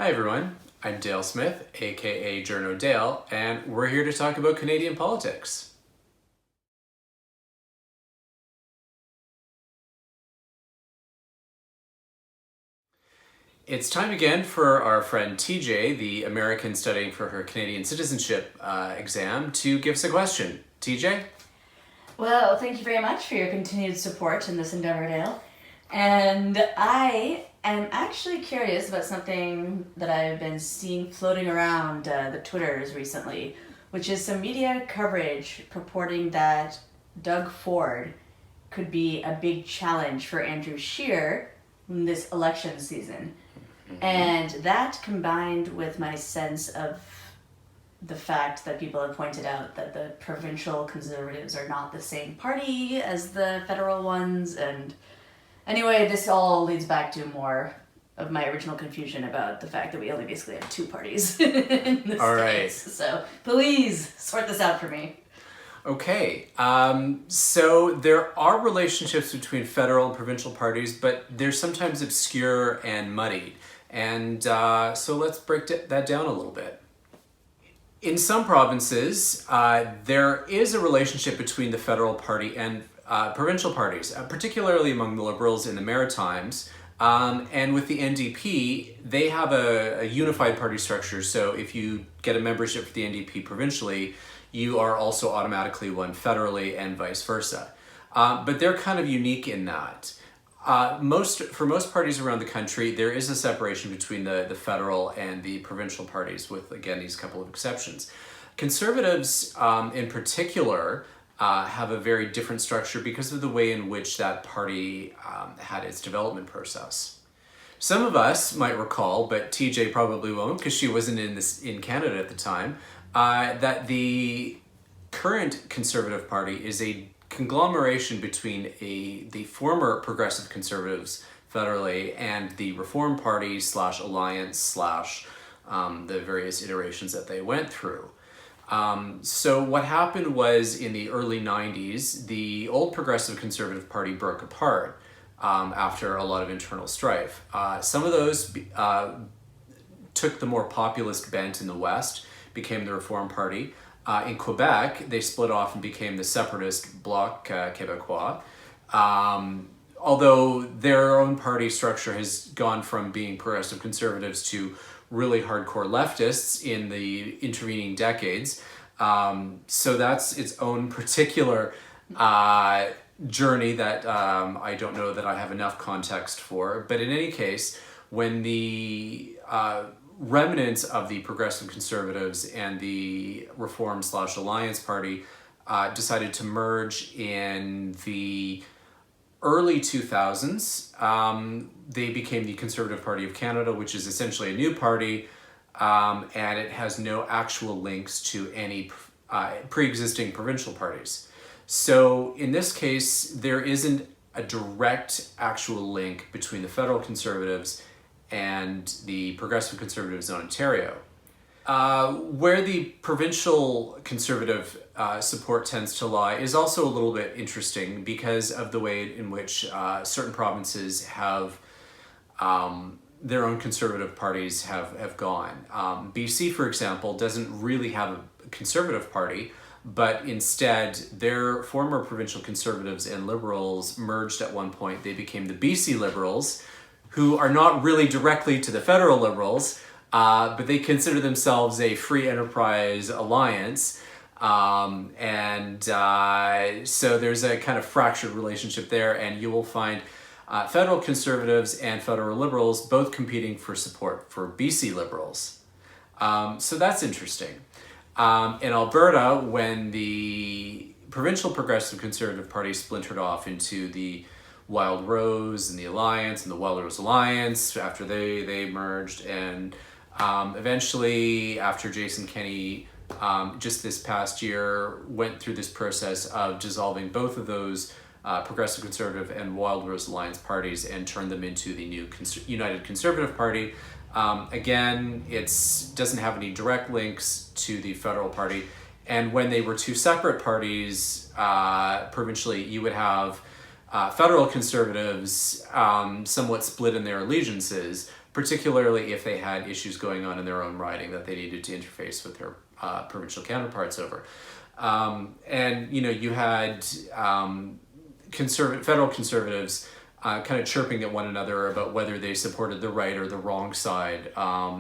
Hi everyone, I'm Dale Smith, aka Journo Dale, and we're here to talk about Canadian politics. It's time again for our friend TJ, the American studying for her Canadian citizenship exam, to give us a question. TJ? Well, thank you very much for your continued support in this endeavor, Dale. And I am actually curious about something that I've been seeing floating around the Twitters recently, which is some media coverage purporting that Doug Ford could be a big challenge for Andrew Scheer in this election season. And that combined with my sense of the fact that people have pointed out that the provincial conservatives are not the same party as the federal ones. And anyway, this all leads back to more of my original confusion about the fact that we only basically have two parties in the All States. right. So please sort this out for me. Okay, so there are relationships between federal and provincial parties, but they're sometimes obscure and muddied. And so let's break that down a little bit. In some provinces, there is a relationship between the federal party and provincial parties, particularly among the Liberals in the Maritimes. And with the NDP, they have a unified party structure. So if you get a membership for the NDP provincially, you are also automatically one federally and vice versa. But they're kind of unique in that. For most parties around the country, there is a separation between the federal and the provincial parties, with, again, these couple of exceptions. Conservatives, in particular, have a very different structure because of the way in which that party had its development process. Some of us might recall, but TJ probably won't because she wasn't in Canada at the time, that the current Conservative Party is a conglomeration between the former Progressive Conservatives federally and the Reform Party / Alliance / the various iterations that they went through. So what happened was in the early 90s, the old Progressive Conservative Party broke apart after a lot of internal strife. Some of those took the more populist bent in the West, became the Reform Party. In Quebec, they split off and became the separatist Bloc Québécois. Although their own party structure has gone from being progressive conservatives to really hardcore leftists in the intervening decades. So that's its own particular journey that I don't know that I have enough context for. But in any case, when the remnants of the progressive conservatives and the Reform / Alliance Party decided to merge in the early 2000s, they became the Conservative Party of Canada, which is essentially a new party, and it has no actual links to any pre-existing provincial parties. So in this case, there isn't a direct actual link between the federal Conservatives and the Progressive Conservatives in Ontario. Where the provincial Conservative support tends to lie is also a little bit interesting because of the way in which certain provinces have their own Conservative parties have gone. BC, for example, doesn't really have a Conservative party, but instead their former provincial Conservatives and Liberals merged at one point. They became the BC Liberals, who are not really directly to the federal Liberals, but they consider themselves a free enterprise alliance. So there's a kind of fractured relationship there, and you will find federal Conservatives and federal Liberals both competing for support for BC Liberals. So that's interesting. In Alberta, when the provincial Progressive Conservative Party splintered off into the Wild Rose and the Alliance and the Wild Rose Alliance after they merged, and eventually after Jason Kenney just this past year went through this process of dissolving both of those Progressive Conservative and Wild Rose Alliance parties and turned them into the new United Conservative Party. Again, it doesn't have any direct links to the federal party, and when they were two separate parties provincially, you would have federal Conservatives somewhat split in their allegiances, particularly if they had issues going on in their own riding that they needed to interface with their provincial counterparts over. And you had federal conservatives kind of chirping at one another about whether they supported the right or the wrong side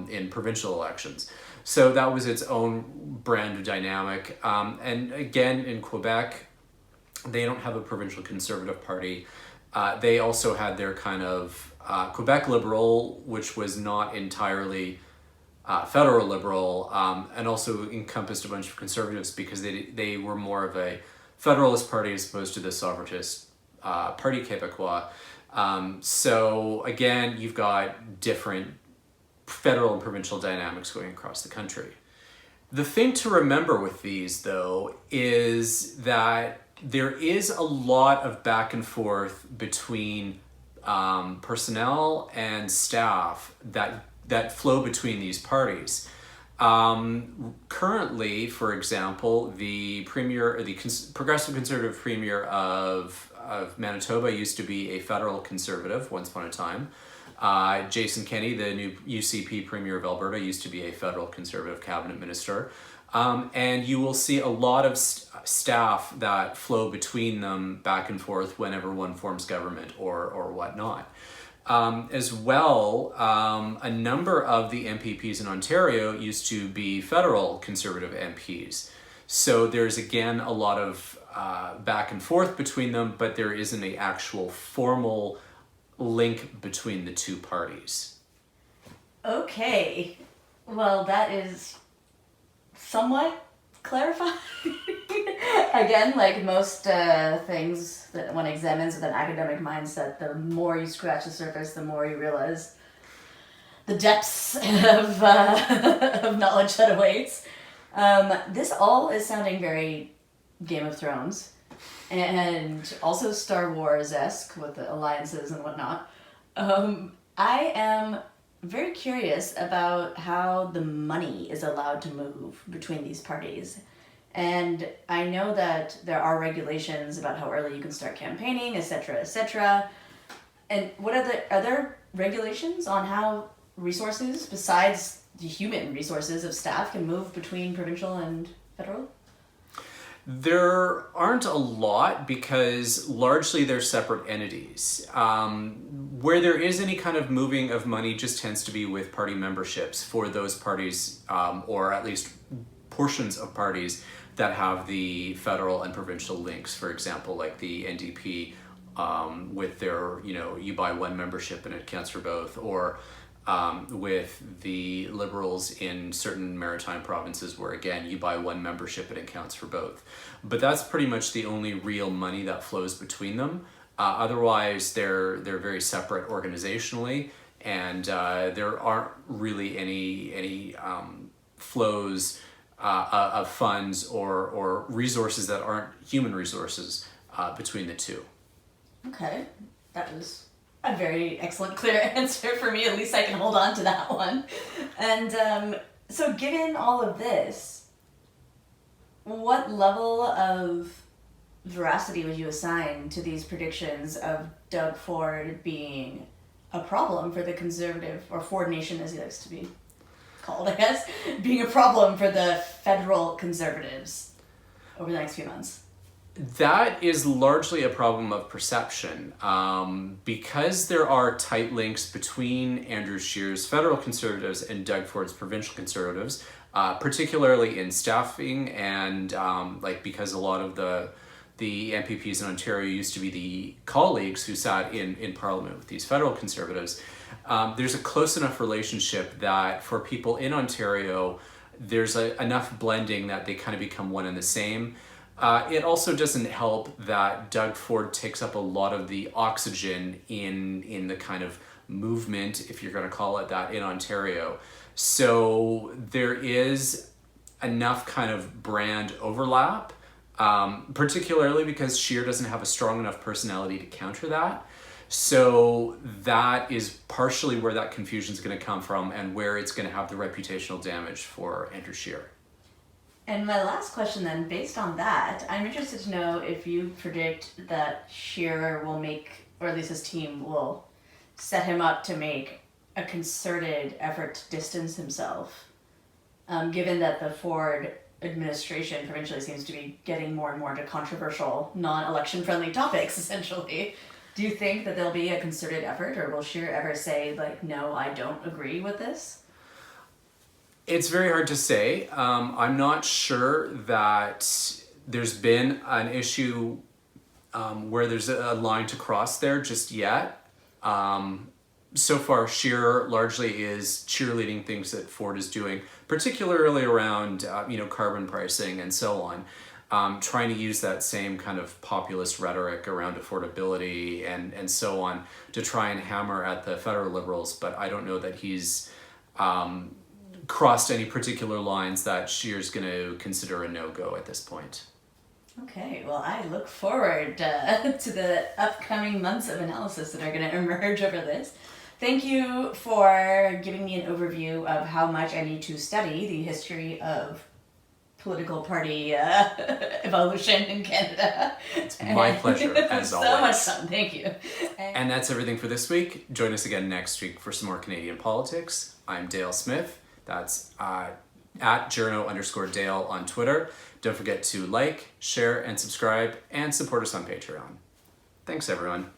in provincial elections. So that was its own brand of dynamic. And again, in Quebec, they don't have a provincial conservative party. They also had their kind of Quebec Liberal, which was not entirely federal liberal, and also encompassed a bunch of conservatives because they were more of a federalist party as opposed to the sovereigntist Parti Québécois. So again, you've got different federal and provincial dynamics going across the country. The thing to remember with these, though, is that there is a lot of back and forth between personnel and staff that flow between these parties. Currently, for example, the premier, or the progressive conservative premier of Manitoba used to be a federal conservative once upon a time. Jason Kenney, the new UCP premier of Alberta, used to be a federal conservative cabinet minister. And you will see a lot of staff that flow between them back and forth whenever one forms government or whatnot. As well, a number of the MPPs in Ontario used to be federal conservative MPs. So there's again a lot of back and forth between them, but there isn't an actual formal link between the two parties. Okay, well, that is somewhat clarifying. Again, like most things that one examines with an academic mindset, the more you scratch the surface, the more you realize the depths of, of knowledge that awaits. This all is sounding very Game of Thrones, and also Star Wars-esque with the alliances and whatnot. I am very curious about how the money is allowed to move between these parties. And I know that there are regulations about how early you can start campaigning, etc., etc. And what are there regulations on how resources, besides the human resources of staff, can move between provincial and federal? There aren't a lot because largely they're separate entities. Where there is any kind of moving of money just tends to be with party memberships for those parties, or at least portions of parties that have the federal and provincial links. For example, like the NDP with their, you buy one membership and it counts for both, or with the Liberals in certain maritime provinces where, again, you buy one membership and it counts for both. But that's pretty much the only real money that flows between them. Otherwise, they're very separate organizationally, and there aren't really any flows of funds or resources that aren't human resources between the two. Okay, that was a very excellent, clear answer for me. At least I can hold on to that one. And so given all of this, what level of veracity would you assign to these predictions of Doug Ford being a problem for the Conservative, or Ford Nation as he likes to be called, I guess, being a problem for the federal Conservatives over the next few months? That is largely a problem of perception. Because there are tight links between Andrew Scheer's federal Conservatives and Doug Ford's provincial Conservatives, particularly in staffing, and because a lot of the MPPs in Ontario used to be the colleagues who sat in Parliament with these federal Conservatives, there's a close enough relationship that for people in Ontario, there's enough blending that they kind of become one and the same. It also doesn't help that Doug Ford takes up a lot of the oxygen in the kind of movement, if you're going to call it that, in Ontario. So there is enough kind of brand overlap, particularly because Scheer doesn't have a strong enough personality to counter that. So that is partially where that confusion is going to come from, and where it's going to have the reputational damage for Andrew Scheer. And my last question then, based on that, I'm interested to know if you predict that Scheer will make, or at least his team will set him up to make a concerted effort to distance himself, given that the Ford administration provincially seems to be getting more and more into controversial, non-election friendly topics, essentially. Do you think that there'll be a concerted effort, or will Scheer ever say, like, no, I don't agree with this? It's very hard to say. I'm not sure that there's been an issue where there's a line to cross there just yet. So far, Scheer largely is cheerleading things that Ford is doing, particularly around carbon pricing and so on. Trying to use that same kind of populist rhetoric around affordability and so on to try and hammer at the federal Liberals, but I don't know that he's crossed any particular lines that Scheer's going to consider a no-go at this point. Okay, well, I look forward to the upcoming months of analysis that are going to emerge over this. Thank you for giving me an overview of how much I need to study the history of political party evolution in Canada. It's my pleasure, as always. So much fun, thank you. And that's everything for this week. Join us again next week for some more Canadian politics. I'm Dale Smith. That's at journo_Dale on Twitter. Don't forget to like, share, and subscribe, and support us on Patreon. Thanks, everyone.